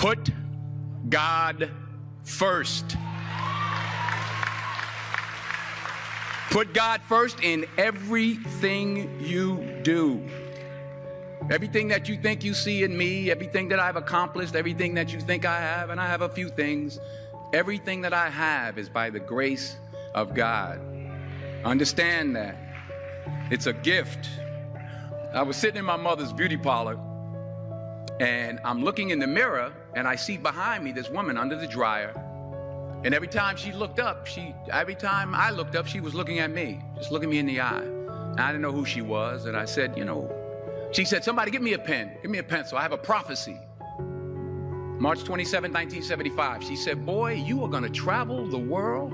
Put God first. Put God first in everything you do. Everything that you think you see in me, everything that I've accomplished, everything that you think I have, and I have a few things, everything that I have is by the grace of God. Understand that. It's a gift. I was sitting in my mother's beauty parlor, and I'm looking in the mirror, and I see behind me this woman under the dryer. And every time I looked up, she was looking at me, just looking me in the eye. And I didn't know who she was, and I said, she said, somebody give me a pen, give me a pencil. I have a prophecy. March 27, 1975. She said, boy, you are going to travel the world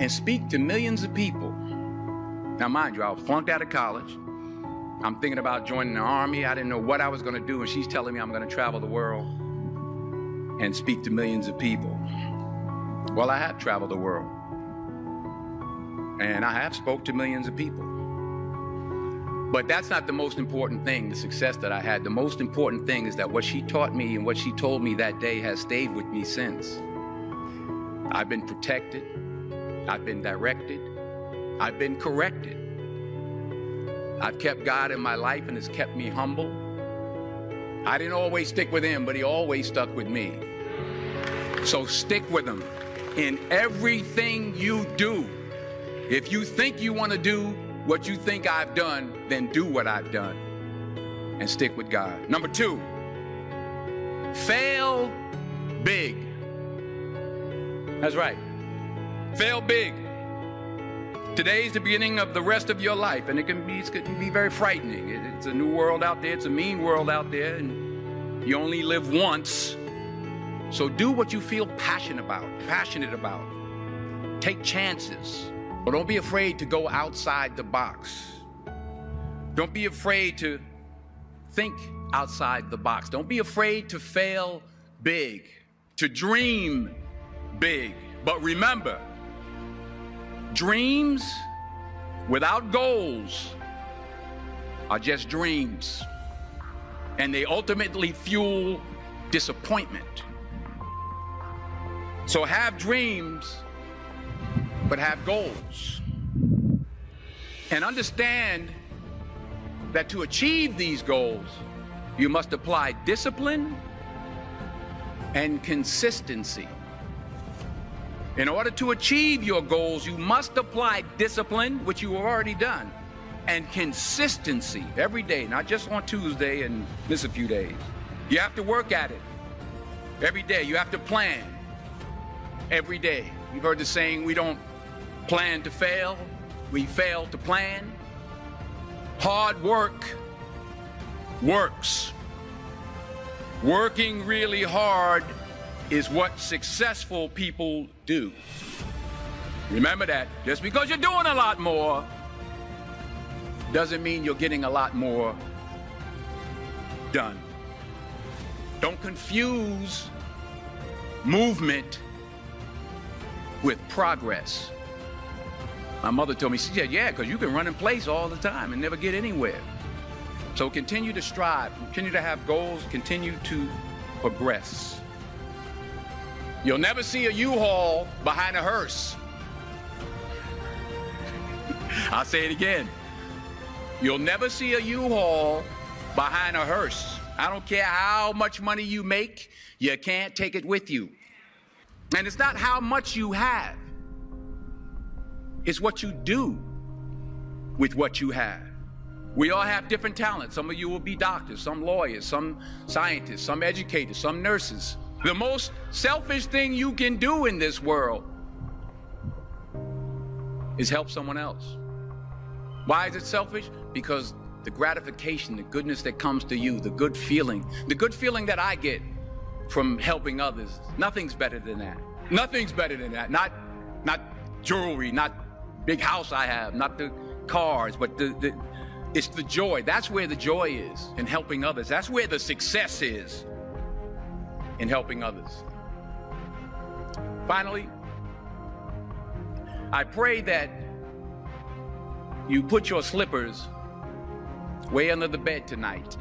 and speak to millions of people. Now, mind you, I was flunked out of college. I'm thinking about joining the army. I didn't know what I was going to do. And she's telling me I'm going to travel the world and speak to millions of people. Well, I have traveled the world. And I have spoke to millions of people. But that's not the most important thing, the success that I had. The most important thing is that what she taught me and what she told me that day has stayed with me since. I've been protected. I've been directed. I've been corrected. I've kept God in my life and it's kept me humble. I didn't always stick with him, but he always stuck with me. So stick with him in everything you do. If you think you want to do what you think I've done, then do what I've done and stick with God. Number 2, fail big. That's right. Fail big. Today's the beginning of the rest of your life, and it can be very frightening. It's a new world out there. It's a mean world out there, and you only live once. So do what you feel passionate about. Take chances. But don't be afraid to go outside the box. Don't be afraid to think outside the box. Don't be afraid to fail big, to dream big. But remember, dreams without goals are just dreams. And they ultimately fuel disappointment. So have dreams, but have goals. And understand that to achieve these goals, you must apply discipline and consistency. In order to achieve your goals, you must apply discipline, which you have already done, and consistency every day, not just on Tuesday and miss a few days. You have to work at it every day. You have to plan every day. You've heard the saying, we don't plan to fail, we fail to plan. Hard work works. Working really hard is what successful people do. Remember that. Just because you're doing a lot more doesn't mean you're getting a lot more done. Don't confuse movement with progress. My mother told me, she said, yeah, because you can run in place all the time and never get anywhere. So continue to strive, continue to have goals, continue to progress. You'll never see a U-Haul behind a hearse. I'll say it again. You'll never see a U-Haul behind a hearse. I don't care how much money you make, you can't take it with you. And it's not how much you have. It's what you do with what you have. We all have different talents. Some of you will be doctors, some lawyers, some scientists, some educators, some nurses. The most selfish thing you can do in this world is help someone else. Why is it selfish? Because the gratification, the goodness that comes to you, the good feeling that I get from helping others, nothing's better than that. Nothing's better than that. Not jewelry, not big house I have, not the cars, but it's the joy. That's where the joy is, in helping others. That's where the success is, in helping others. Finally, I pray that you put your slippers way under the bed tonight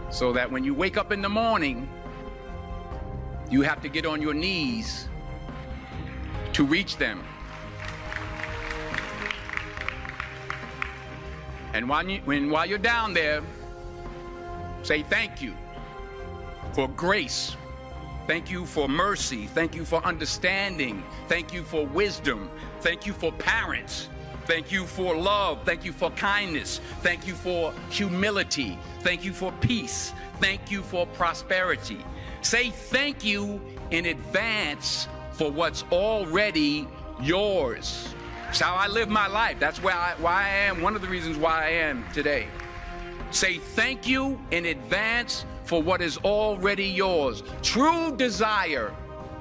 so that when you wake up in the morning, you have to get on your knees to reach them. And while you're down there, say thank you for grace. Thank you for mercy. Thank you for understanding. Thank you for wisdom. Thank you for parents. Thank you for love. Thank you for kindness. Thank you for humility. Thank you for peace. Thank you for prosperity. Say thank you in advance for what's already yours. It's how I live my life. That's why I am, one of the reasons why I am today. Say thank you in advance for what is already yours. True desire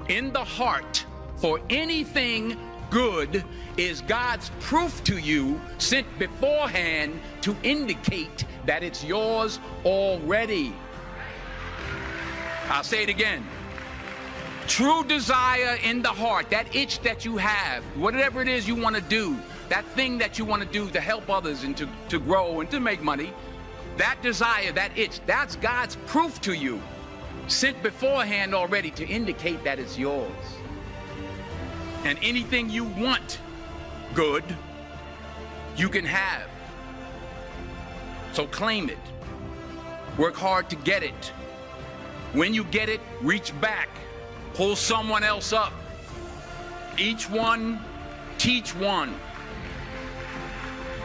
in the heart for anything good is God's proof to you, sent beforehand to indicate that it's yours already. I'll say it again. True desire in the heart, that itch that you have, whatever it is you want to do, that thing that you want to do to help others and to grow and to make money, that desire, that itch, that's God's proof to you, sent beforehand already to indicate that it's yours. And anything you want good, you can have. So claim it. Work hard to get it. When you get it, reach back. Pull someone else up. Each one, teach one.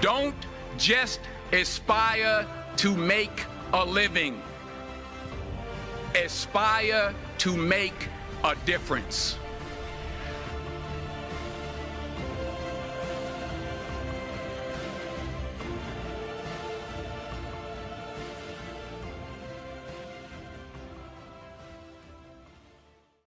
Don't just aspire to make a living. Aspire to make a difference.